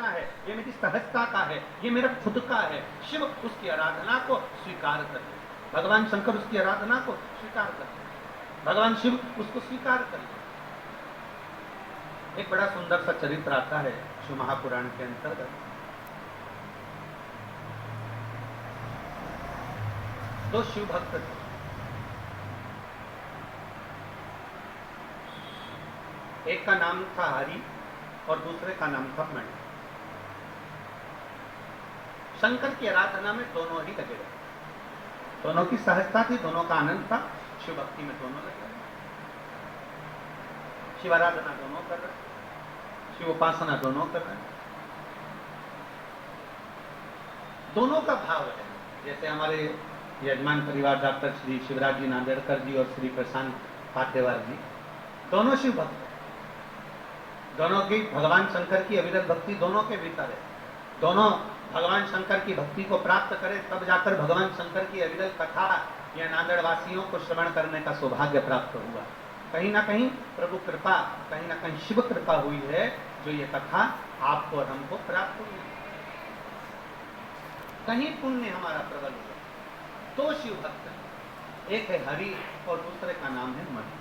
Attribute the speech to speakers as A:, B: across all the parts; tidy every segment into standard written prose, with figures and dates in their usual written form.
A: आराधना है, ये मेरी सहजता का है, ये मेरा खुद का है। शिव उसकी आराधना को स्वीकार करते, भगवान शंकर उसकी आराधना को स्वीकार करते, भगवान शिव उसको स्वीकार करते। एक बड़ा सुंदर सा चरित्र आता है शिव महापुराण के अंतर्गत। दो शिव भक्त थे, एक का नाम था हरि और दूसरे का नाम था मणि। शंकर की आराधना में दोनों ही लगे रहे, दोनों की सहजता थी, दोनों का आनंद था, शिव भक्ति में दोनों लगे रहे, शिव आराधना दोनों कर रहे, शिव उपासना दोनों कर रहे, दोनों का भाव है। जैसे हमारे यजमान परिवार डॉक्टर श्री शिवराज जी नांदेड़कर जी और श्री प्रशांत पाटेवार जी दोनों शिव भक्त, दोनों की भगवान शंकर की अविरत भक्ति दोनों के भीतर है। दोनों भगवान शंकर की भक्ति को प्राप्त करें तब जाकर भगवान शंकर की अविरत कथा या नांदेड़ वासियों को श्रवण करने का सौभाग्य प्राप्त हुआ। कहीं ना कहीं प्रभु कृपा, कहीं ना कहीं शिव कृपा हुई है जो ये कथा आपको और हमको प्राप्त हुई है। कहीं पुण्य हमारा प्रबल हुआ। दो शिव भक्त, एक है हरि और दूसरे का नाम है मणि,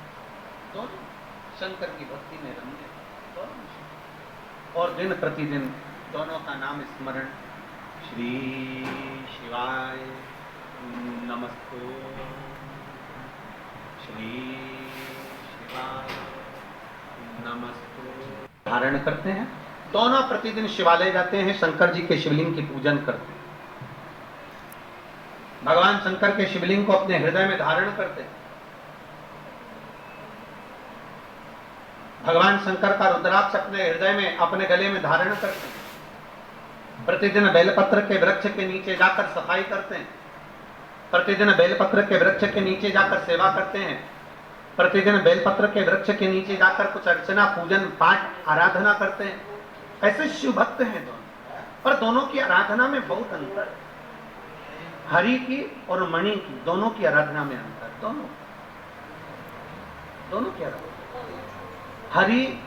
A: दोनों शंकर की भक्ति में रमने, और दिन प्रतिदिन दोनों का नाम स्मरण, श्री शिवाय नमस्तु, श्री शिवाय नमस्तु धारण करते हैं। दोनों प्रतिदिन शिवालय जाते हैं, शंकर जी के शिवलिंग की पूजन करते हैं, भगवान शंकर के शिवलिंग को अपने हृदय में धारण करते हैं, भगवान शंकर का रुद्राक्ष अपने हृदय में, अपने गले में धारण करते हैं। प्रतिदिन बेलपत्र के वृक्ष के नीचे जाकर सफाई करते हैं, प्रतिदिन बेलपत्र के वृक्ष के नीचे जाकर सेवा करते हैं, प्रतिदिन बेलपत्र के वृक्ष के नीचे जाकर कुछ अर्चना, पूजन, पाठ, आराधना करते हैं। ऐसे शिव भक्त हैं दोनों, पर दोनों की आराधना में बहुत अंतर है। हरि की और मणि की, दोनों की आराधना में अंतर, दोनों की आराधना। हरि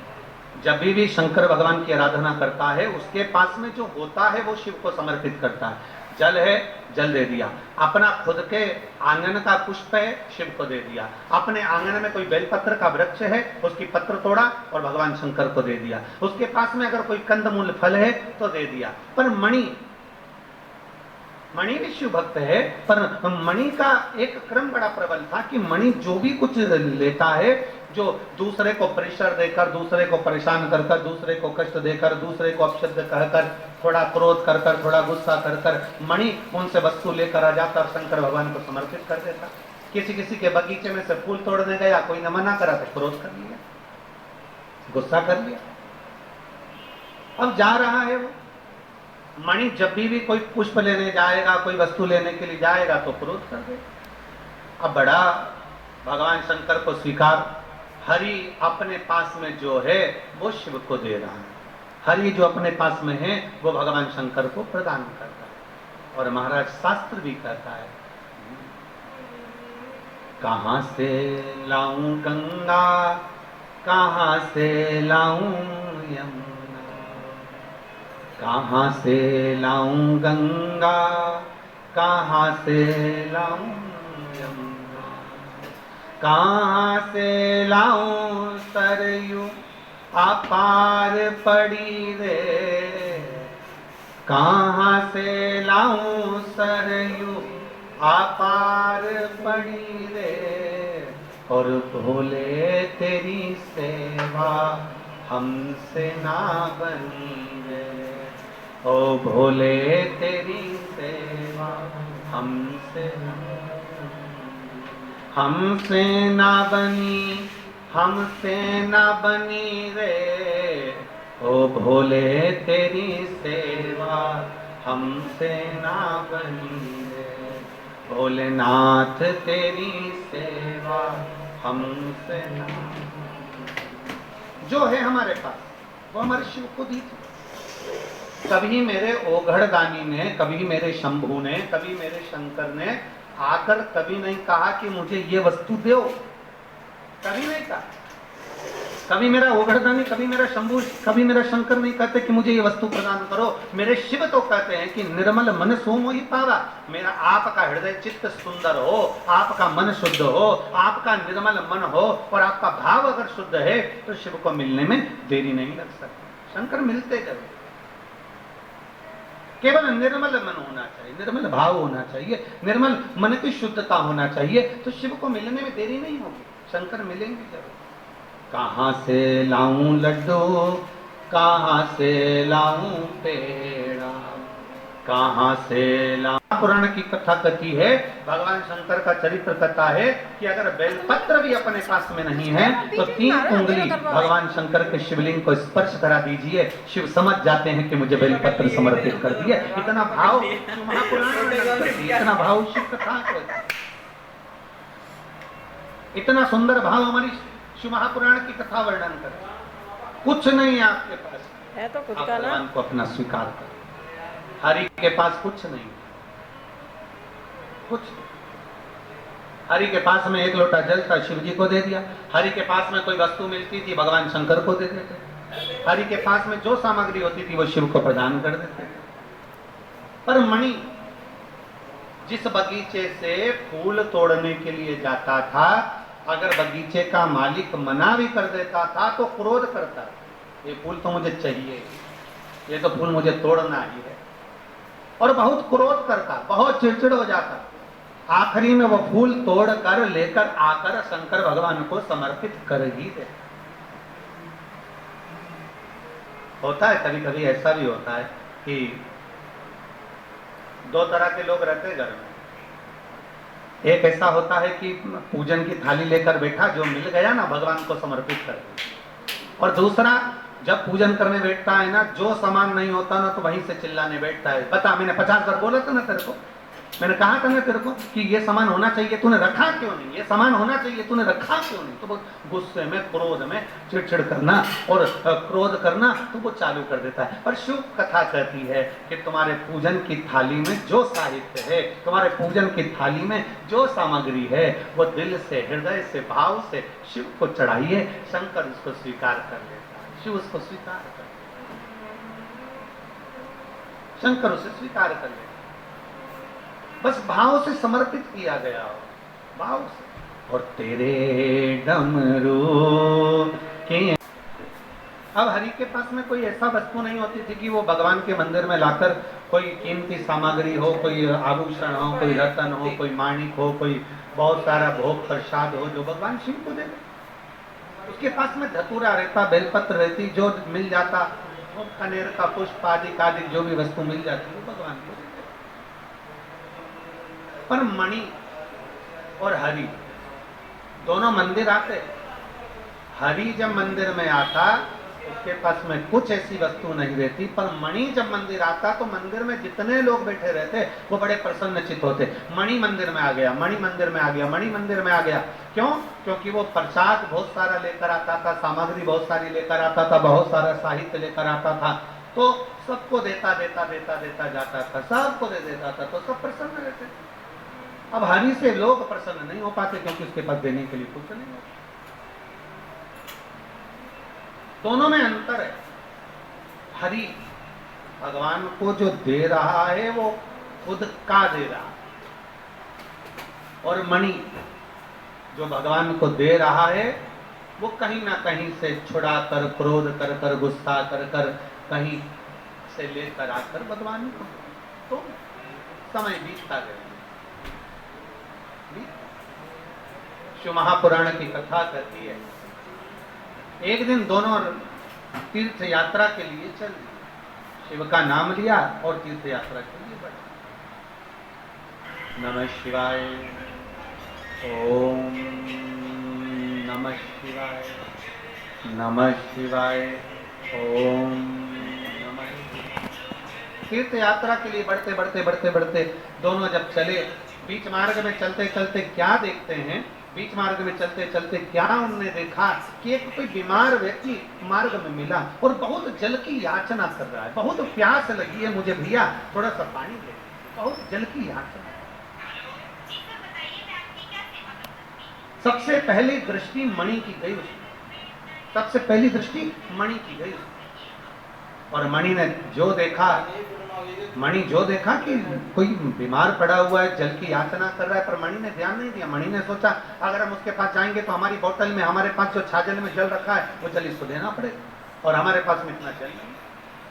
A: जब भी शंकर भगवान की आराधना करता है उसके पास में जो होता है वो शिव को समर्पित करता है। जल है, जल दे दिया, अपना खुद के आंगन का पुष्प है, शिव को दे दिया, अपने आंगन में कोई बेलपत्र का वृक्ष है उसकी पत्र तोड़ा और भगवान शंकर को दे दिया, उसके पास में अगर कोई कंदमूल फल है तो दे दिया। पर मणि भी शिव भक्त है, पर मणि का एक क्रम बड़ा प्रबल था कि मणि जो भी कुछ लेता है, जो दूसरे को प्रेशर देकर, दूसरे को परेशान कर कर, दूसरे को कष्ट देकर, दूसरे को अपशब्द कहकर, थोड़ा क्रोध कर कर, थोड़ा गुस्सा कर कर, मणि उनसे वस्तु लेकर आ जाता और शंकर भगवान को समर्पित कर देता। किसी के बगीचे में से फूल तोड़ने गया, कोई न मना करा तो क्रोध कर लिया, गुस्सा कर लिया। अब जा रहा है वो मणि, जब भी कोई पुष्प लेने जाएगा, कोई वस्तु लेने के लिए जाएगा तो क्रोध कर दे। अब बड़ा भगवान शंकर को स्वीकार, हरि अपने पास में जो है वो शिव को दे रहा है, हरि जो अपने पास में है वो भगवान शंकर को प्रदान करता है। और महाराज शास्त्र भी कहता है, कहां से लाऊं गंगा, कहां से लाऊं यमुना, कहां से लाऊं गंगा, कहां से लाऊं यमुना, कहां से लाऊं सरयू अपार पड़ी रे, कहां से लाऊं सरयू अपार पड़ी रे, और भोले तेरी सेवा हमसे ना बनी रे, ओ भोले तेरी सेवा हमसे ना बनी, हमसे ना बनी रे, ओ भोले तेरी सेवा हमसे ना बनी रे, भोलेनाथ तेरी सेवा हमसे ना। जो है हमारे पास वो हमारे शिव को दी थी। कभी मेरे ओघड़दानी ने, कभी मेरे शंभू ने, कभी मेरे शंकर ने आकर कभी नहीं कहा कि मुझे ये वस्तु दो, कभी नहीं कहा। कभी मेरा ओघड़दानी, कभी मेरा शंभू, कभी मेरा शंकर नहीं कहते कि मुझे ये वस्तु प्रदान करो। मेरे शिव तो कहते हैं कि निर्मल मन सो मोहि पावा। मेरा आपका हृदय चित्त सुंदर हो, आपका मन शुद्ध हो, आपका निर्मल मन हो और आपका भाव अगर शुद्ध है तो शिव को मिलने में देरी नहीं लग सकती। शंकर मिलते कभी, केवल निर्मल मन होना चाहिए, निर्मल भाव होना चाहिए, निर्मल मन की शुद्धता होना चाहिए, तो शिव को मिलने में देरी नहीं होगी, शंकर मिलेंगे जरूर। कहाँ से लाऊं लड्डू, कहाँ से लाऊं पेड़ा, कहाँ से लाऊं। पुराण की कथा कथी है, भगवान शंकर का चरित्र कथा है कि अगर बेलपत्र भी अपने पास में नहीं है तो 3 उंगली भगवान शंकर के शिवलिंग को स्पर्श करा दीजिए, शिव समझ जाते हैं कि मुझे बेलपत्र समर्पित कर दिए। इतना भाव महापुराण में, इतना भाव शिव कथा, इतना सुंदर भाव हमारी शिव महापुराण की कथा वर्णन कर। कुछ नहीं आपके पास
B: है तो कुछ
A: आप
B: का ना,
A: भगवान को अपना स्वीकार कर। हरि के पास कुछ नहीं, कुछ। हरि के पास में 1 लोटा जल था, शिव जी को दे दिया। हरि के पास में कोई वस्तु मिलती थी, भगवान शंकर को दे देते। हरि के पास में जो सामग्री होती थी वो शिव को प्रदान कर देते थे। पर मणि जिस बगीचे से फूल तोड़ने के लिए जाता था, अगर बगीचे का मालिक मना भी कर देता था तो क्रोध करता, ये फूल तो मुझे चाहिए, ये तो फूल मुझे तोड़ना ही है, और बहुत क्रोध करता, बहुत चिड़चिड़ हो जाता। आखिरी में वो फूल तोड़ कर लेकर आकर शंकर भगवान को समर्पित कर ही दे। होता है कभी कभी ऐसा भी होता है कि 2 तरह के लोग रहते हैं घर में। एक ऐसा होता है कि पूजन की थाली लेकर बैठा, जो मिल गया ना भगवान को समर्पित कर दिया। और दूसरा, जब पूजन करने बैठता है ना, जो सामान नहीं होता ना तो वहीं से चिल्लाने बैठता है। पता, मैंने 50 बार बोला था ना तेरे को, मैंने कहा था ना तेरे को कि ये सामान होना चाहिए, तूने रखा क्यों नहीं, ये सामान होना चाहिए, तूने रखा क्यों नहीं। तो वो गुस्से में, क्रोध में चिड़चिड़ करना और क्रोध करना तो वो चालू कर देता है। पर शिव कथा कहती है कि तुम्हारे पूजन की थाली में जो साहित्य है, तुम्हारे पूजन की थाली में जो सामग्री है, वो दिल से, हृदय से, भाव से शिव को चढ़ाइए, शंकर उसको स्वीकार कर लेता है, शिव उसको स्वीकार कर लेता है, शंकर उसे स्वीकार कर लेता है। बस भाव से समर्पित किया गया हो, भाव से। और तेरे डमरू के, अब हरि के पास में कोई ऐसा वस्तु नहीं होती थी कि वो भगवान के मंदिर में लाकर कोई कीमती सामग्री हो, कोई आभूषण हो, कोई रतन हो, कोई माणिक हो, कोई बहुत सारा भोग प्रसाद हो जो भगवान शिव को दे दे। उसके पास में धतूरा रहता, बेलपत्र रहती, जो मिल जाता, वो कनेर का पुष्प आदि जो भी वस्तु मिल जाती वो भगवान को। पर मणि और हरि दोनों मंदिर आते। हरि जब मंदिर में आता उसके पास में कुछ ऐसी वस्तु नहीं रहती, पर मणि जब मंदिर आता तो मंदिर में जितने लोग बैठे रहते वो बड़े प्रसन्नचित होते। मणि मंदिर में आ गया, मणि मंदिर में आ गया, मणि मंदिर में आ गया। क्यों? क्योंकि वो प्रसाद बहुत सारा लेकर आता था, सामग्री बहुत सारी लेकर आता था, बहुत सारा साहित्य लेकर आता था, तो सबको देता जाता था, सबको दे देता था, तो सब प्रसन्न रहते। अब हरि से लोग प्रसन्न नहीं हो पाते क्योंकि उसके पास देने के लिए कुछ नहीं होता। दोनों में अंतर है। हरि भगवान को जो दे रहा है वो खुद का दे रहा है, और मणि जो भगवान को दे रहा है वो कहीं ना कहीं से छुड़ा कर, क्रोध कर कर, गुस्सा कर कर कहीं से लेकर आकर भगवान को, तो समय बीतता गया। शिव महापुराण की कथा कहती है, एक दिन दोनों तीर्थ यात्रा के लिए चल दिए, शिव का नाम लिया और तीर्थ यात्रा के लिए बढ़े। नमः शिवाय, ओम नमः शिवाय, नमः शिवाय, ओम नमः शिवाय। तीर्थ यात्रा के लिए बढ़ते दोनों जब चले, बीच मार्ग में चलते चलते क्या देखते हैं, बीच मार्ग में चलते चलते क्या उन्होंने देखा कि एक कोई बीमार व्यक्ति मार्ग में मिला और बहुत जल की याचना कर रहा है। बहुत प्यास लगी है मुझे भैया, थोड़ा सा पानी दे। बहुत जल की याचना। सबसे पहली दृष्टि मणि की गई उसमें। सबसे पहली दृष्टि मणि की गई, और मणि ने जो देखा, मणि जो देखा कि कोई बीमार पड़ा हुआ है, जल की याचना कर रहा है, पर मणि ने ध्यान नहीं दिया। मणि ने सोचा अगर हम उसके पास जाएंगे तो हमारी बोतल में, हमारे पास जो छाजल में जल रखा है वो जल इसको देना पड़ेगा, और हमारे पास में इतना जल नहीं।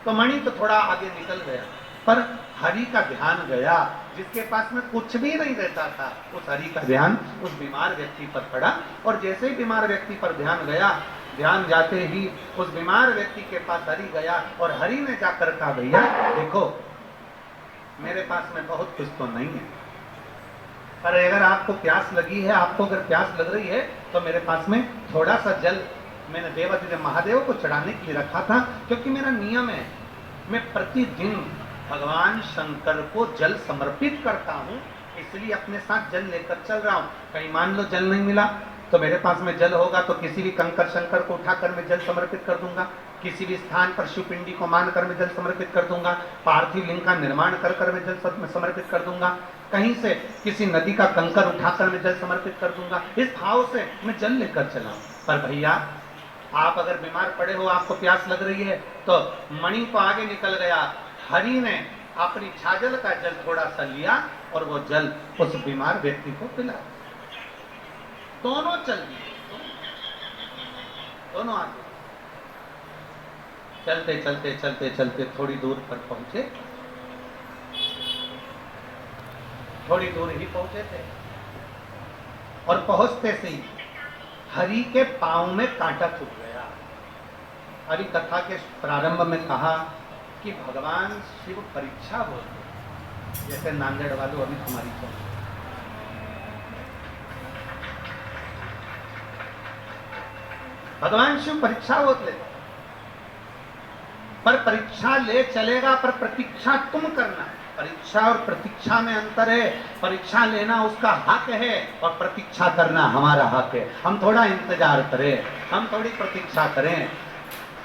A: तो मणि तो थोड़ा आगे निकल गया, पर हरि का ध्यान गया, जिसके पास में कुछ भी नहीं रहता था, उस हरि का ध्यान उस बीमार व्यक्ति पर पड़ा। और जैसे ही बीमार व्यक्ति पर ध्यान गया, ध्यान जाते ही उस बीमार व्यक्ति के पास हरि गया, और हरि ने जाकर कहा भैया देखो मेरे पास में बहुत कुछ तो नहीं है, पर अगर आपको प्यास लगी है, आपको अगर प्यास लग रही है तो मेरे पास में थोड़ा सा जल मैंने देवाधिदेव महादेव को चढ़ाने के लिए रखा था, क्योंकि मेरा नियम है मैं प्रतिदिन भगवान शंकर को जल समर्पित करता हूँ, इसलिए अपने साथ जल लेकर चल रहा हूँ। कहीं मान लो जल नहीं मिला तो मेरे पास में जल होगा तो किसी भी कंकर शंकर को उठाकर मैं जल समर्पित कर दूंगा, किसी भी स्थान पर शिवपिंडी को मानकर मैं जल समर्पित कर दूंगा, पार्थिव लिंग का निर्माण कर मैं जल समर्पित कर दूंगा, कहीं से किसी नदी का कंकर उठाकर मैं जल समर्पित कर दूंगा। इस भाव से मैं जल लेकर चला। पर भैया आप अगर बीमार पड़े हो, आपको प्यास लग रही है, तो मणि को आगे निकल गया, हरि ने अपनी छाजल का जल थोड़ा सा लिया और वो जल उस बीमार व्यक्ति को पिलाया। दोनों चल दिए, दोनों आगे चलते चलते चलते चलते थोड़ी दूर पर पहुंचे, थोड़ी दूर ही पहुंचे थे, और पहुंचते से ही हरि के पांव में कांटा चुभ गया। हरि कथा के प्रारंभ में कहा कि भगवान शिव परीक्षा बोलते, जैसे नांदेड़ वालों अभी तुम्हारी चल, भगवान शिव परीक्षा बोलते, पर परीक्षा ले चलेगा, पर प्रतीक्षा तुम करना। परीक्षा और प्रतीक्षा में अंतर है। परीक्षा लेना उसका हक है और प्रतीक्षा करना हमारा हक है। हम थोड़ा इंतजार करें, हम थोड़ी प्रतीक्षा करें,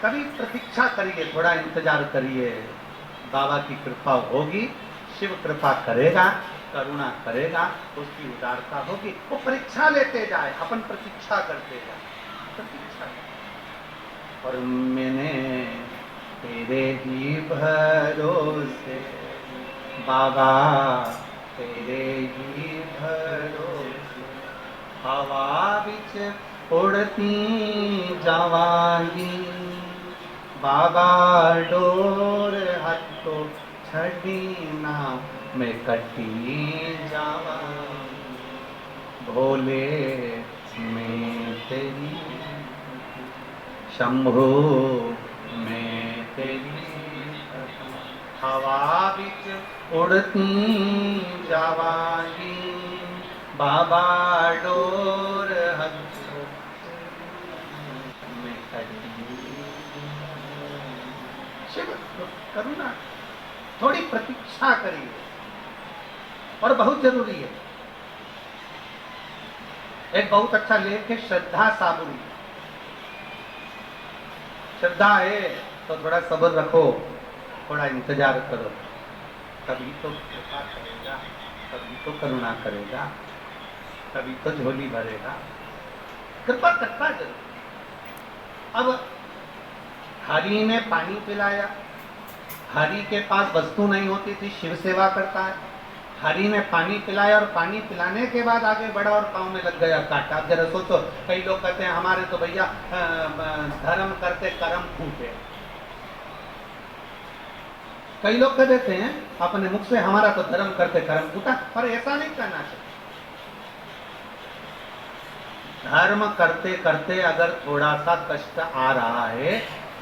A: कभी प्रतीक्षा करिए, थोड़ा इंतजार करिए, बाबा की कृपा होगी, शिव कृपा करेगा, करुणा करेगा, उसकी उदारता होगी, वो परीक्षा लेते जाए, अपन प्रतीक्षा करते जाए, प्रतीक्षा। और मैंने तेरे ही भरोसे बाबा, तेरे ही भरोसे हवा बिच उड़ती जावांगी, बाबा डोर हथो छड़ी ना मैं कटी जावांगी, भोले मैं तेरी, शंभो मैं तेरी, हवा बिच उड़ती जावांगी, बाबा डोर हथो मैं कटी। शिव करुणा, थोड़ी प्रतीक्षा करिए, और बहुत जरूरी है। एक बहुत अच्छा लेख है श्रद्धा साबुरी। श्रद्धा है तो थोड़ा सब्र रखो, थोड़ा इंतजार करो, तभी तो कृपा करेगा, तभी तो करुणा करेगा, तभी तो झोली भरेगा, कृपा करता जरूर। अब हरि ने पानी पिलाया, हरि के पास वस्तु नहीं होती थी, शिव सेवा करता है, हरि ने पानी पिलाया, और पानी पिलाने के बाद आगे बढ़ा और पांव में लग गया कांटा। अब जरा सोचो, कई लोग कहते हैं हमारे तो भैया धर्म करते कर्म फूटे, कई लोग कह देते हैं अपने मुख से हमारा तो धर्म करते कर्म फूटा, पर ऐसा नहीं करना चाहिए। धर्म करते करते अगर थोड़ा सा कष्ट आ रहा है,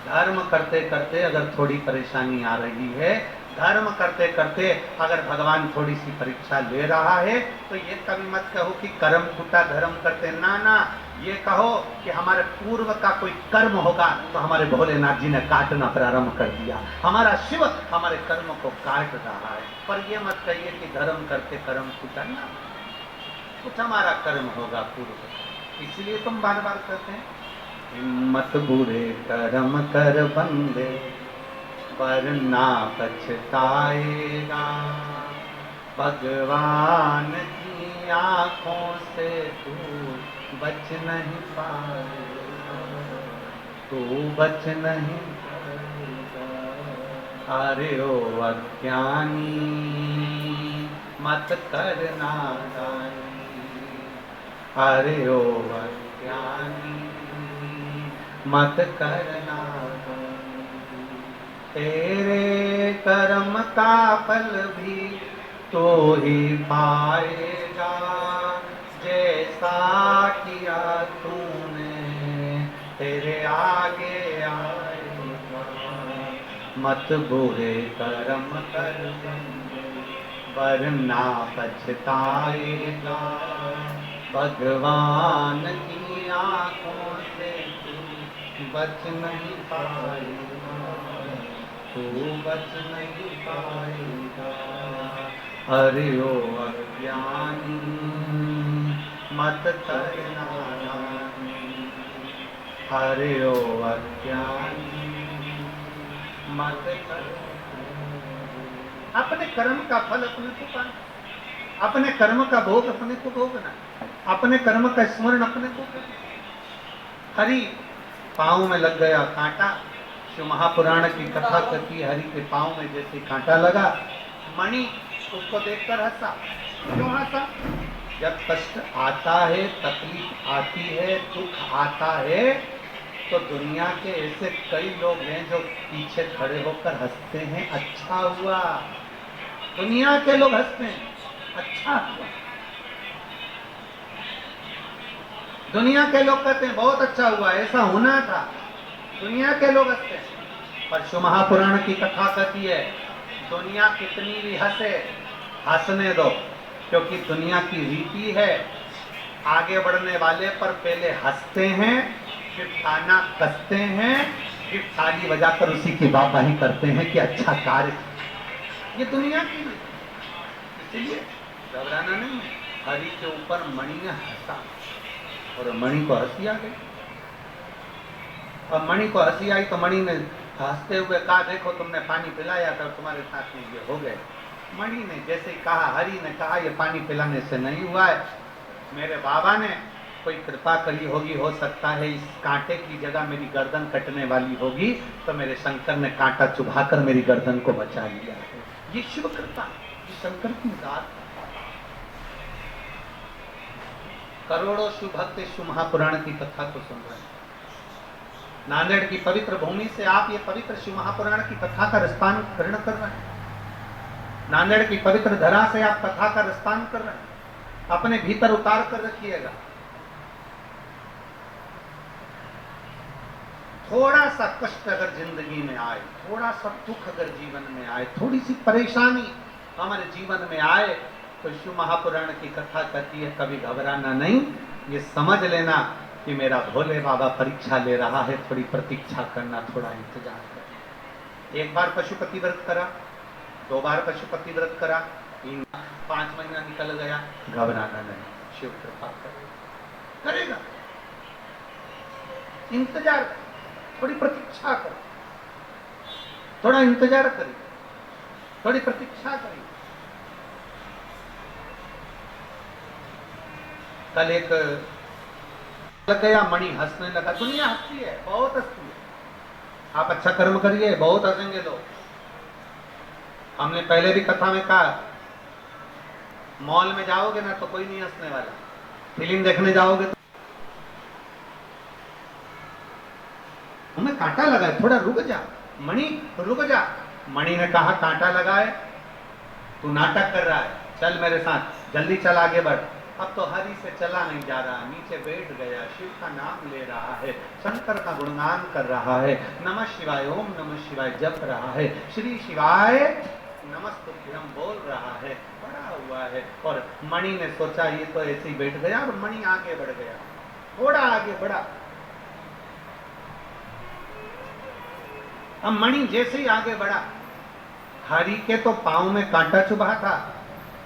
A: धर्म करते करते अगर थोड़ी परेशानी आ रही है, धर्म करते करते अगर भगवान थोड़ी सी परीक्षा ले रहा है, तो ये कभी मत कहो कि कर्म फूटा धर्म करते, ना ना, ये कहो कि हमारे पूर्व का कोई कर्म होगा तो हमारे भोलेनाथ जी ने काटना प्रारंभ कर दिया, हमारा शिव हमारे कर्म को काट रहा है। पर ये मत कहिए कि धर्म करते कर्म फूटा, ना, कुछ हमारा कर्म होगा पूर्व। इसलिए तुम बार बार कहते हैं हिम्मत बुरे कर्म कर बंदे, वरना पछताएगा, भगवान की आंखों से तू बच नहीं पाएगा। तू बच नहीं पाएगा। अरे ओ अज्ञानी मत कर नादानी, अरे ओ अज्ञानी मत कर नादानी। तेरे कर्म का फल भी तो ही पाएगा, जैसा किया तूने तेरे आगे आएगा। मत बुरे कर्म कर वरना पछताएगा, भगवान की आंखों से तू बच नहीं पाएगा, तू बच नहीं पाएगा। अरे ओ अज्ञानी मत कर नादानी, अरे ओ अज्ञानी मत कर। अपने कर्म का फल अपने को पाना, अपने कर्म का भोग अपने को भोगना, अपने कर्म का स्मरण अपने को करना। हरि पांव में लग गया कांटा, शिव महापुराण की कथा कथी, हरि के पांव में जैसे कांटा लगा, मणि उसको देखकर हंसा। क्यों हंसा? जब कष्ट आता है, तकलीफ आती है, दुख आता है, तो दुनिया के ऐसे कई लोग हैं जो पीछे खड़े होकर हंसते हैं, अच्छा हुआ। दुनिया के लोग हंसते हैं, अच्छा हुआ। दुनिया के लोग कहते हैं बहुत अच्छा हुआ, ऐसा होना था। दुनिया के लोग हंसते हैं। पर शिव महापुराण की कथा कहती है, दुनिया कितनी भी हंसे, हंसने दो, क्योंकि दुनिया की रीति है, आगे बढ़ने वाले पर पहले हंसते हैं, फिर ताना कसते हैं, फिर ताली बजाकर उसी की वाहवाही करते हैं कि अच्छा कार्य। ये दुनिया की, इसलिए घबराना नहीं है। हरि के ऊपर मणि ने हंसा और मणि को हंसी आ गई। अब मणि को हंसी आई तो मणि ने हंसते हुए कहा, देखो तुमने पानी पिलाया था, तुम्हारे साथ में ये हो गए। मणि ने जैसे कहा, हरि ने कहा, ये पानी पिलाने से नहीं हुआ है, मेरे बाबा ने कोई कृपा करी होगी, हो सकता है इस कांटे की जगह मेरी गर्दन कटने वाली होगी, तो मेरे शंकर ने कांटा चुभाकर मेरी गर्दन को बचा लिया है। ये शिव कृपा, ये शंकर की दात। करोड़ों शिव भक्त शिव महापुराण की कथा को सुन रहे हैं। नांदेड़ की पवित्र भूमि से आप ये पवित्र शिव महापुराण की कथा का रसपान ग्रहण कर रहे हैं। नांदेड़ की पवित्र धरा से आप कथा का रसपान कर रहे हैं। अपने भीतर उतार कर रखिएगा। थोड़ा सा कष्ट अगर जिंदगी में आए, थोड़ा सा दुख अगर जीवन में आए, थोड़ी सी परेशानी हमारे जीवन में आए, तो शिव महापुराण की कथा कहती है कभी घबराना नहीं, ये समझ लेना कि मेरा भोले बाबा परीक्षा ले रहा है, थोड़ी प्रतीक्षा करना, थोड़ा इंतजार करना। एक बार पशुपति व्रत करा, 2 बार पशुपति व्रत करा, 5 महीना निकल गया, घबराना नहीं, शिव कृपा करेगा। इंतजार, थोड़ी प्रतीक्षा करो, थोड़ा इंतजार करिए, थोड़ी प्रतीक्षा करिए। कल एक लग गया, मणि हंसने लगा। दुनिया हंसती है, बहुत हंसती है। आप अच्छा कर्म करिए, बहुत हंसेंगे लोग। हमने पहले भी कथा में कहा, मॉल में जाओगे ना तो कोई नहीं हंसने वाला, फिल्म देखने जाओगे तो हमें कांटा लगा है, थोड़ा रुक जा मणि, रुक जा। मणि ने कहा, कांटा लगा है, तू नाटक कर रहा है, चल मेरे साथ, जल्दी चल, आगे बढ़। अब तो हरि से चला नहीं जा रहा, नीचे बैठ गया, शिव का नाम ले रहा है, शंकर का गुणगान कर रहा है, नमः शिवाय, ओम नमः शिवाय जप रहा है, श्री शिवाय नमस्तुभ्यम बोल रहा है, बड़ा हुआ है। और मणि ने सोचा ये तो ऐसे ही बैठ गया, और मणि आगे बढ़ गया, थोड़ा आगे बढ़ा। अब मणि जैसे ही आगे बढ़ा, हरि के तो पांव में कांटा चुभा था,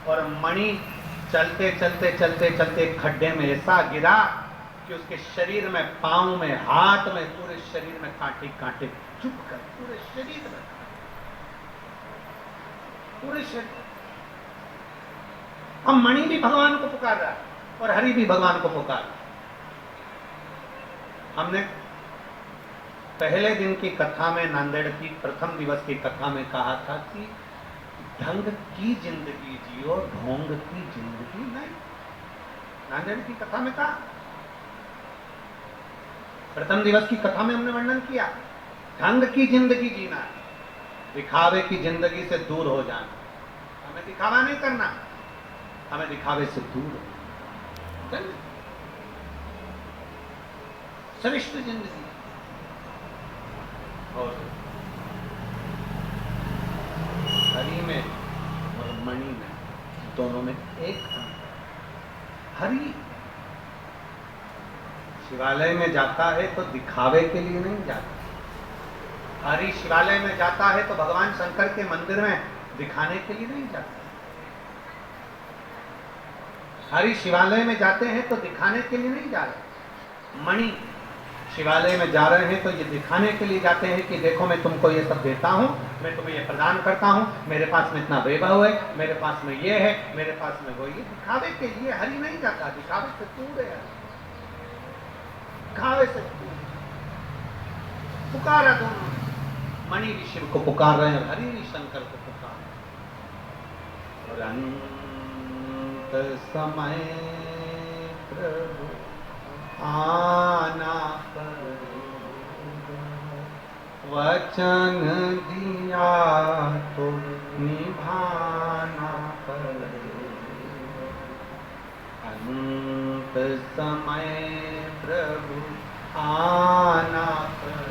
A: और मणि चलते चलते चलते चलते खड्डे में ऐसा गिरा कि उसके शरीर में, पांव में, हाथ में, पूरे शरीर में कांटे कांटे चुभ कर, पूरे शरीर में, पूरे शरीर। अब मणि भी भगवान को पुकार रहा है और हरि भी भगवान को पुकार रहा है। हमने पहले दिन की कथा में, नांदेड़ की प्रथम दिवस की कथा में कहा था कि ढंग की जिंदगी जियो, ढोंग की जिंदगी नहीं। नांदेड़ की कथा में कहा, प्रथम दिवस की कथा में हमने वर्णन किया, ढंग की जिंदगी जीना है, दिखावे की जिंदगी से दूर हो जाना। हमें दिखावा नहीं करना, हमें दिखावे से दूर हो, श्रेष्ठ जिंदगी। और हरि में और मणि में, दोनों में एक हरि शिवालय में जाता है तो दिखावे के लिए नहीं जाता। हरि शिवालय में जाता है तो भगवान शंकर के मंदिर में दिखाने के लिए नहीं जाता। हरि शिवालय में जाते हैं तो दिखाने के लिए नहीं जा रहे। मणि शिवालय में जा रहे हैं तो ये दिखाने के लिए जाते हैं कि देखो मैं तुमको ये सब देता हूँ, मैं तुम्हें ये प्रदान करता हूँ, मेरे पास में इतना वैभव है, मेरे पास में ये है, मेरे पास में वो, ये दिखावे के लिए हरि नहीं जाता। दिखावे से दूर है, दिखावे से दूर। पुकारा दोनों, मणि भी शिव को पुकार रहे हैं, हरि भी शंकर को पुकार रहे हैं। और अंत समय प्रभु आना पर वचन दिया तो निभाना पर। अंत समय प्रभु आना पर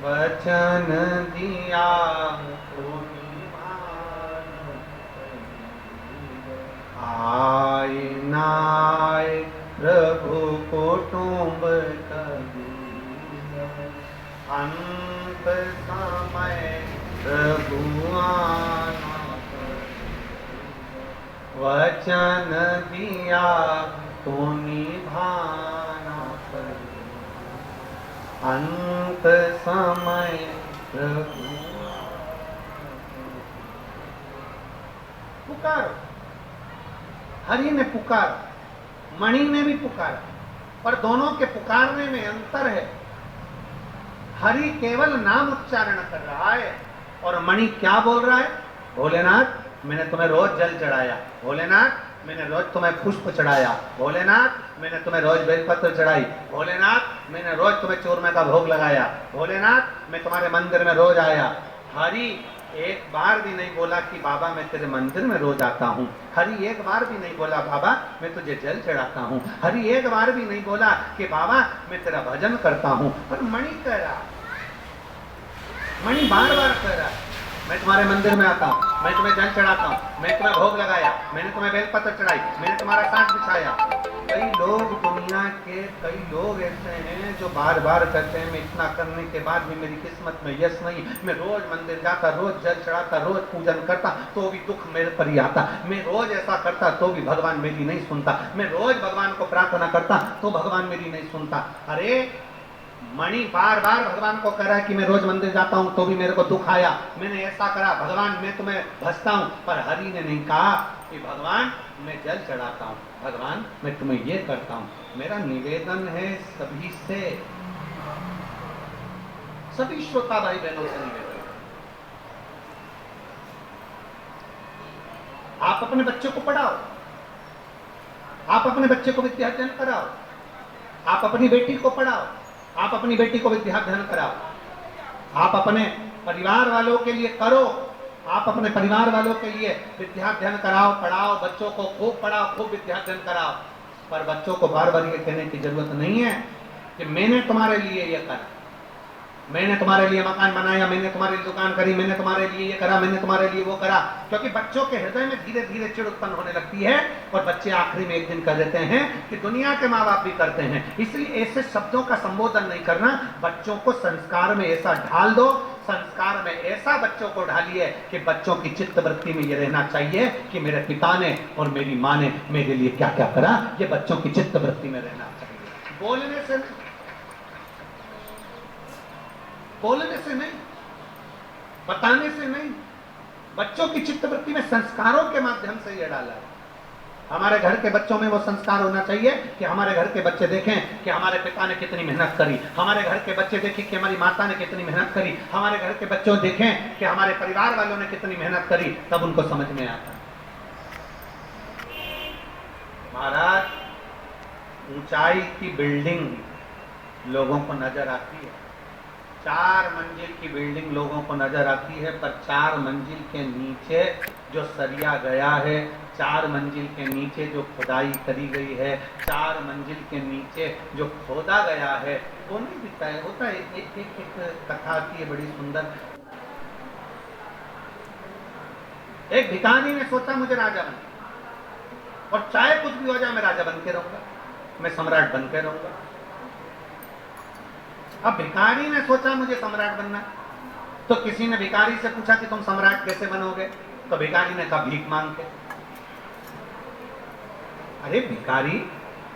A: वचन दिया तो निभाना पर। आए नाय प्रभु कुटुंब कबीर, अंत समय प्रभु आना पर वचन दिया तो निभाना पर। अंत समय प्रभु पुकारो, हरि ने पुकारा, मणि ने भी पुकारा, पर दोनों के पुकारने में अंतर है। हरि केवल नाम उच्चारण कर रहा है और मणि क्या बोल रहा है? भोलेनाथ मैंने तुम्हें रोज जल चढ़ाया, भोलेनाथ मैंने रोज तुम्हें पुष्प चढ़ाया, भोलेनाथ मैंने तुम्हें रोज बेलपत्र चढ़ाई, भोलेनाथ मैंने रोज तुम्हें चूरमे का भोग लगाया, भोलेनाथ मैं तुम्हारे मंदिर में रोज आया। हरि एक बार भी नहीं बोला कि बाबा मैं तेरे मंदिर में रोज आता हूँ। हरि एक बार भी नहीं बोला बाबा मैं तुझे जल चढ़ाता हूँ। हरि एक बार भी नहीं बोला कि बाबा मैं तेरा भजन करता हूँ। पर मणि कह रहा, मणि बार बार कह रहा मैं तुम्हारे मंदिर में आता हूँ, मैं तुम्हें जल चढ़ाता हूँ, मैं तुम्हें भोग लगाया, मैंने तुम्हें बेलपत्र चढ़ाई, मैंने तुम्हारा साथ बिछाया। कई लोग दुनिया के कई लोग ऐसे हैं जो बार बार कहते हैं मैं इतना करने के बाद भी मेरी किस्मत में यश नहीं, मैं रोज मंदिर जाता, रोज जल चढ़ाता, रोज पूजन करता तो भी दुख मेरे पर ही आता, मैं रोज ऐसा करता तो भी भगवान मेरी नहीं सुनता, मैं रोज भगवान को प्रार्थना करता तो भगवान मेरी नहीं सुनता। अरे मणि बार बार भगवान को कह रहा है कि मैं रोज मंदिर जाता हूं तो भी मेरे को दुख आया, मैंने ऐसा करा, भगवान मैं तुम्हें भजता हूं। पर हरि ने नहीं कहा कि भगवान मैं जल चढ़ाता हूं, भगवान मैं तुम्हें ये करता हूं। मेरा निवेदन है सभी से, सभी श्रोता भाई बहनों से निवेदन, आप अपने बच्चे को पढ़ाओ, आप अपने बच्चे को विद्यार्जन कराओ, आप अपनी बेटी को पढ़ाओ, आप अपनी बेटी को विद्याध्ययन कराओ, आप अपने परिवार वालों के लिए करो, आप अपने परिवार वालों के लिए विद्याध्ययन कराओ, पढ़ाओ, बच्चों को खूब पढ़ाओ, खूब विद्याध्ययन कराओ। पर बच्चों को बार बार ये कहने की जरूरत नहीं है कि मैंने तुम्हारे लिए ये करा, मैंने तुम्हारे लिए मकान बनाया, मैंने तुम्हारे लिए दुकान करी, मैंने तुम्हारे लिए ये करा, मैंने तुम्हारे लिए वो करा। क्योंकि बच्चों के हृदय में धीरे धीरे चिड़ उत्पन्न होने लगती है और बच्चे आखिरी में एक दिन कह देते हैं कि दुनिया के माँ बाप भी करते हैं। इसलिए ऐसे शब्दों का संबोधन नहीं करना, बच्चों को संस्कार में ऐसा ढाल दो, संस्कार में ऐसा बच्चों को ढालिए कि बच्चों की चित्त वृत्ति में ये रहना चाहिए कि मेरे पिता ने और मेरी माँ ने मेरे लिए क्या क्या करा, ये बच्चों की चित्त वृत्ति में रहना चाहिए। बोलने से नहीं, बोलने से नहीं, बताने से नहीं, बच्चों की चित्तवृत्ति में संस्कारों के माध्यम से यह डाला है। हमारे घर के बच्चों में वो संस्कार होना चाहिए कि हमारे घर के बच्चे देखें कि हमारे पिता ने कितनी मेहनत करी, हमारे घर के बच्चे देखें कि हमारी माता ने कितनी मेहनत करी, हमारे घर के बच्चों देखें कि हमारे परिवार वालों ने कितनी मेहनत करी, तब उनको समझ में आता। महाराज, ऊंचाई की बिल्डिंग लोगों को नजर आती है, 4 मंजिल की बिल्डिंग लोगों को नजर आती है, पर 4 मंजिल के नीचे जो सरिया गया है, 4 मंजिल के नीचे जो खुदाई करी गई है, 4 मंजिल के नीचे जो खोदा गया है, वो नहीं दिखता है। होता है एक कथा आती है बड़ी सुंदर। एक भिखारी ने सोचा मुझे राजा बनना, और चाहे कुछ भी हो जाए मैं राजा बन के रहूंगा, मैं सम्राट बन के रहूंगा। अब भिखारी ने सोचा मुझे सम्राट बनना, तो किसी ने भिखारी से पूछा कि तुम सम्राट कैसे बनोगे? तो भिखारी ने कहा भीख मांग के। अरे भिखारी,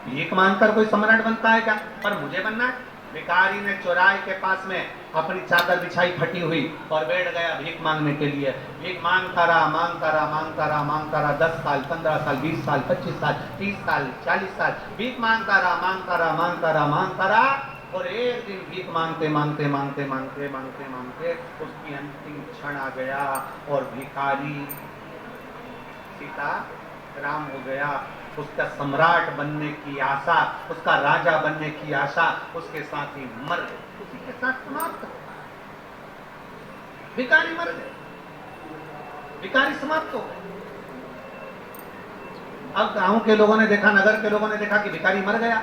A: भीख मांगकर कोई सम्राट बनता है क्या? पर मुझे बनना है। भिखारी ने चौराहे के पास में अपनी चादर बिछाई फटी हुई और बैठ गया भीख मांगने के लिए। भीख मांगता रहा, मांगता रहा, मांगता रहा, मांगता रहा, 10 साल, 15 साल, 20 साल, 25 साल, 30 साल, 40 साल भीख मांगता रहा, मांगता रहा, मांगता रहा, मांगता रहा। और एक दिन भीख मांगते मांगते मांगते मांगते मांगते मांगते उसकी अंतिम क्षण आ गया और भिखारी सीता राम हो गया। उसका सम्राट बनने की आशा, उसका राजा बनने की आशा उसके साथ ही मर गई, उसी के साथ समाप्त। भिखारी मर गए, भिखारी समाप्त हो गए। अब गांव के लोगों ने देखा, नगर के लोगों ने देखा कि भिखारी मर गया।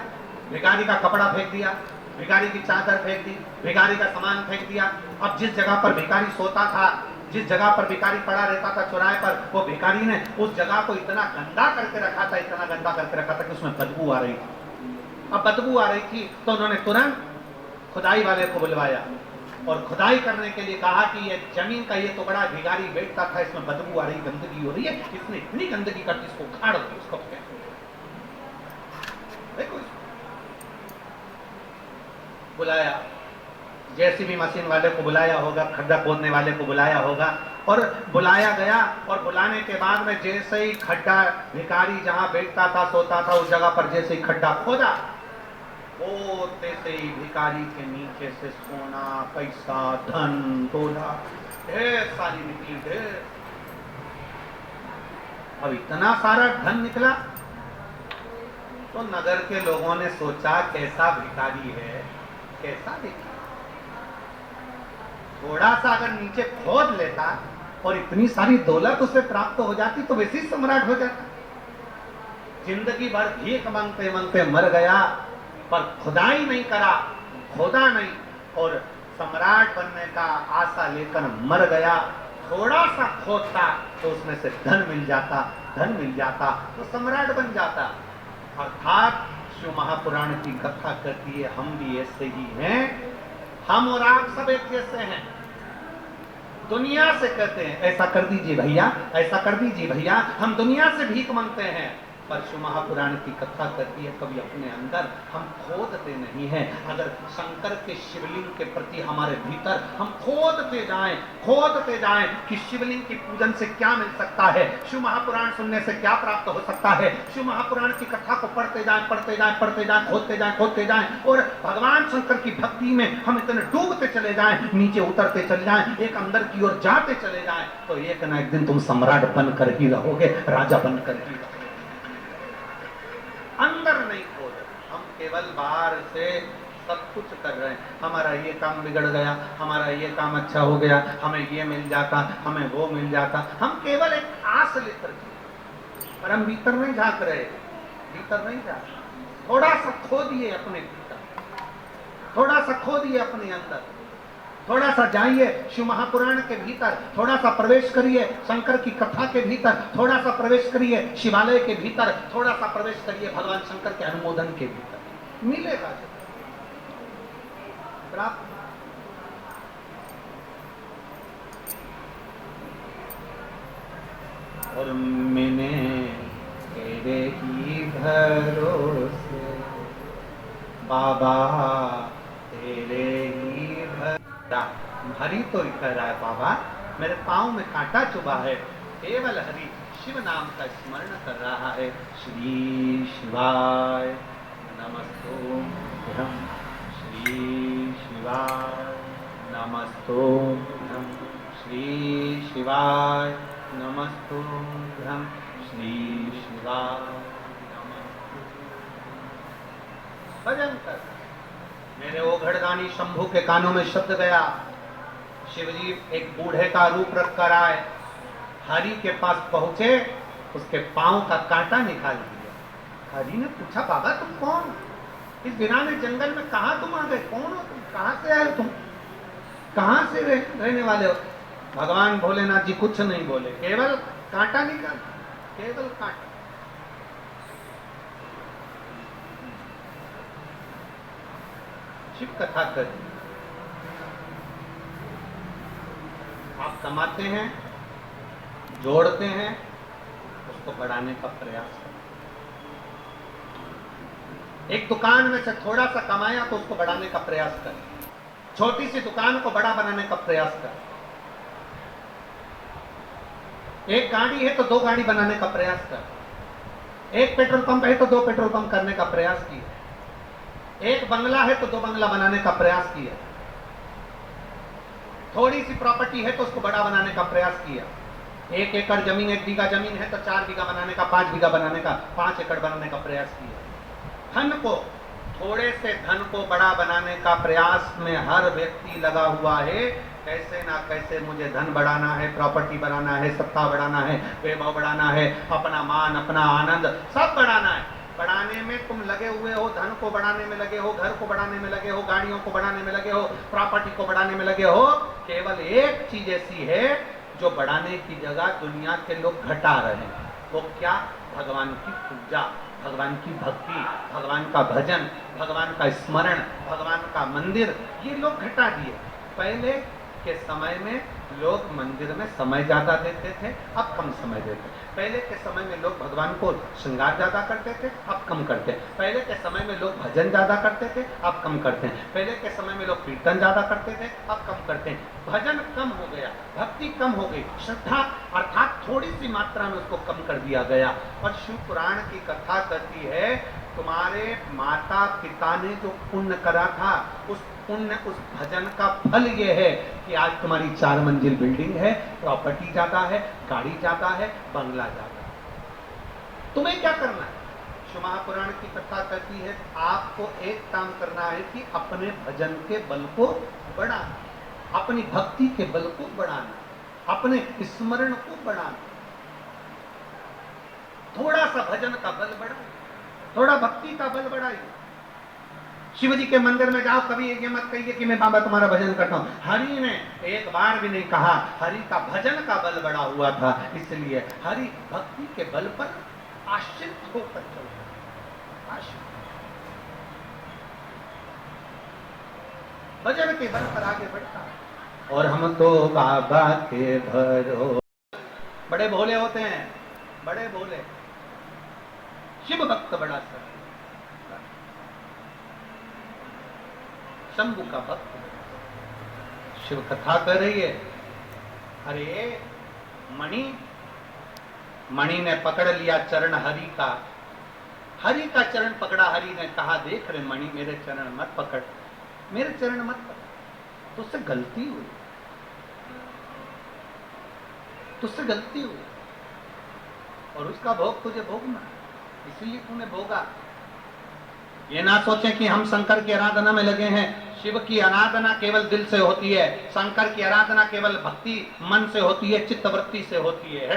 A: भिखारी का कपड़ा फेंक दिया, भिखारी की चादर फेंक दी, भिखारी का सामान फेंक दिया। अब जिस जगह पर भिखारी सोता था, जिस जगह पर भिखारी पड़ा रहता था चौराहे पर, वो भिखारी ने उस जगह को इतना गंदा करके रखा था, इतना गंदा करके रखा था कि उसमें बदबू आ रही थी। अब बदबू आ रही थी तो उन्होंने तुरंत खुदाई वाले को बुलवाया और खुदाई करने के लिए कहा कि ये जमीन का ये टुकड़ा भिखारी बैठता था, इसमें बदबू आ रही, गंदगी हो रही है, इसने इतनी गंदगी करती, इसको उखाड़ दो, इसको देखो। बुलाया, जेसीबी मशीन वाले को बुलाया होगा, खड्डा खोदने वाले को बुलाया होगा, और बुलाया गया। और बुलाने के बाद में जैसे ही खड्डा, भिखारी जहां बैठता था, सोता था, उस जगह पर जैसे ही खड्डा खोदा, खोदते से ही भिखारी के नीचे से सोना, पैसा, धन, दौलत ढेर सारी निकली, ढेर। अब इतना सारा धन निकला तो नगर के लोगों ने सोचा कैसा भिखारी है, कैसा भिखारी। थोड़ा सा अगर नीचे खोद लेता और इतनी सारी दौलत उसे प्राप्त हो जाती तो वैसे ही सम्राट हो जाता। जिंदगी भर भीख मांगते मांगते मर गया, पर खुदाई नहीं करा, खोदा नहीं, और सम्राट बनने का आशा लेकर मर गया। थोड़ा सा खोदता तो उसमें से धन मिल जाता, धन मिल जाता तो सम्राट बन जाता। अर्थात शिव महापुराण की कथा कहती है हम भी ऐसे ही हैं, हम और आप सब एक जैसे हैं। दुनिया से कहते हैं ऐसा कर दीजिए भैया, ऐसा कर दीजिए भैया, हम दुनिया से भीख मांगते हैं, पर शिव महापुराण की कथा कहती है कभी अपने अंदर हम खोदते नहीं हैं। अगर शंकर के शिवलिंग के प्रति हमारे भीतर हम खोदते जाएं कि शिवलिंग की पूजन से क्या मिल सकता है, शिव महापुराण सुनने से क्या प्राप्त हो सकता है, शिव महापुराण की कथा को पढ़ते जाएं, खोदते जाएं, और भगवान शंकर की भक्ति में हम इतने डूबते चले जाएं, नीचे उतरते चले जाएं, एक अंदर की ओर जाते चले जाएं, तो एक ना एक दिन तुम सम्राट बनकर ही रहोगे, राजा बनकर ही रहोगे। अंदर नहीं खोद, हम केवल बाहर से सब कुछ कर रहे हैं। हमारा ये काम बिगड़ गया, हमारा ये काम अच्छा हो गया, हमें ये मिल जाता, हमें वो मिल जाता, हम केवल एक आस लेकर, पर हम भीतर नहीं झांक रहे, भीतर नहीं झांक। थोड़ा सा खोदिए अपने भीतर, थोड़ा सा खोदिए अपने अंदर, थोड़ा सा जाइए शिव महापुराण के भीतर, थोड़ा सा प्रवेश करिए शंकर की कथा के भीतर, थोड़ा सा प्रवेश करिए शिवालय के भीतर, थोड़ा सा प्रवेश करिए भगवान शंकर के अनुमोदन के भीतर, मिलेगा प्राप्त। और मैंने तेरे ही भरोसे बाबा, तेरे ही हरि तो कह रहा है बाबा, मेरे पांव में कांटा चुभा है, केवल हरि शिव नाम का स्मरण कर रहा है। श्री शिवाय नमस्तुभ्यं, श्री शिवाय नमस्तुभ्यं, श्री शिवाय नमस्तुभ्यं, श्री शिवाय नमस्तुभ्यं। भजन कर। मेरे ओघड़दानी शंभू के कानों में शब्द गया। शिवजी एक बूढ़े का रूप रख कर आए, हरि के पास पहुंचे, उसके पांव का कांटा निकाल दिया। हरि ने पूछा, बाबा तुम कौन? इस वीराने जंगल में कहां तुम आ गए? कौन हो तुम? कहां से आए हो तुम? कहां से रहने वाले हो? भगवान भोलेनाथ जी कुछ नहीं बोले, केवल कांटा निकाल, केवल कांटा। शिव कथा करिए। आप कमाते हैं, जोड़ते हैं, उसको बढ़ाने का प्रयास करें। एक दुकान में से थोड़ा सा कमाया तो उसको बढ़ाने का प्रयास करें। छोटी सी दुकान को बड़ा बनाने का प्रयास करें। एक गाड़ी है तो 2 गाड़ी बनाने का प्रयास करें। एक पेट्रोल पंप है तो 2 पेट्रोल पंप करने का प्रयास किया। एक बंगला है तो 2 बंगला बनाने का प्रयास किया। थोड़ी सी प्रॉपर्टी है तो उसको बड़ा बनाने का प्रयास किया। 1 एकड़ जमीन, 1 बीघा जमीन है तो 4 बीघा बनाने का, 5 बीघा बनाने का, 5 एकड़ बनाने का प्रयास किया। धन को, थोड़े से धन को बड़ा बनाने का प्रयास में हर व्यक्ति लगा हुआ है। कैसे ना कैसे मुझे धन बढ़ाना है, प्रॉपर्टी बढ़ाना है, सत्ता बढ़ाना है, वैभव बढ़ाना है, अपना मान, अपना आनंद सब बढ़ाना है। बढ़ाने में तुम लगे हुए हो, धन को बढ़ाने में लगे हो, घर को बढ़ाने में लगे हो, गाड़ियों को बढ़ाने में लगे हो, प्रॉपर्टी को बढ़ाने में लगे हो। केवल एक चीज ऐसी है जो बढ़ाने की जगह दुनिया के लोग घटा रहे हैं। वो क्या? भगवान की पूजा, भगवान की भक्ति, भगवान का भजन, भगवान का स्मरण, भगवान का मंदिर, ये लोग घटा दिए। पहले के समय में लोग मंदिर में समय ज्यादा देते थे, अब कम समय देते। पहले के समय में लोग भगवान को श्रृंगार ज्यादा करते थे, अब कम करते हैं। पहले के समय में लोग भजन ज्यादा करते थे, अब कम करते हैं। पहले के समय में लोग कीर्तन ज्यादा करते थे, अब कम करते हैं। भजन कम हो गया, भक्ति कम हो गई, श्रद्धा अर्थात थोड़ी सी मात्रा में उसको कम कर दिया गया। और शिव पुराण की कथा कहती है, तुम्हारे माता पिता ने जो पुण्य करा था, उस पुण्य, उस भजन का फल ये है कि आज तुम्हारी 4 मंजिल बिल्डिंग है, प्रॉपर्टी ज्यादा है, गाड़ी ज्यादा है, बंगला ज्यादा है। तुम्हें क्या करना है? शिव महापुराण की कथा कहती है, आपको एक काम करना है कि अपने भजन के बल को बढ़ाना, अपनी भक्ति के बल को बढ़ाना, अपने स्मरण को बढ़ाना। थोड़ा सा भजन का बल बढ़ाइए, थोड़ा भक्ति का बल बढ़ाइए। शिव जी के मंदिर में जाओ, कभी ये मत कहिए कि मैं बाबा तुम्हारा भजन करता हूं। हरि ने एक बार भी नहीं कहा। हरि का भजन का बल बढ़ा हुआ था, इसलिए हरि भक्ति के बल पर आश्रित होकर चलता, आश्रित भजन के बल पर आगे बढ़ता। और हम तो बाबा के भरो, बड़े भोले होते हैं, बड़े भोले। शिव भक्त बड़ा सर, शंभु का भक्त। शिव कथा कर रही है। अरे मणि ने पकड़ लिया चरण हरि का, हरि का चरण पकड़ा। हरि ने कहा, देख रे मणि, मेरे चरण मत पकड़, मेरे चरण मत पकड़, तुझसे गलती हुई, तुझसे गलती हुई और उसका भोग तुझे भोगना, इसीलिए तूने भोगा। ये ना सोचें कि हम शंकर की आराधना में लगे हैं। शिव की आराधना केवल दिल से होती है, शंकर की आराधना केवल भक्ति मन से होती है, चित्तवृत्ति से होती है।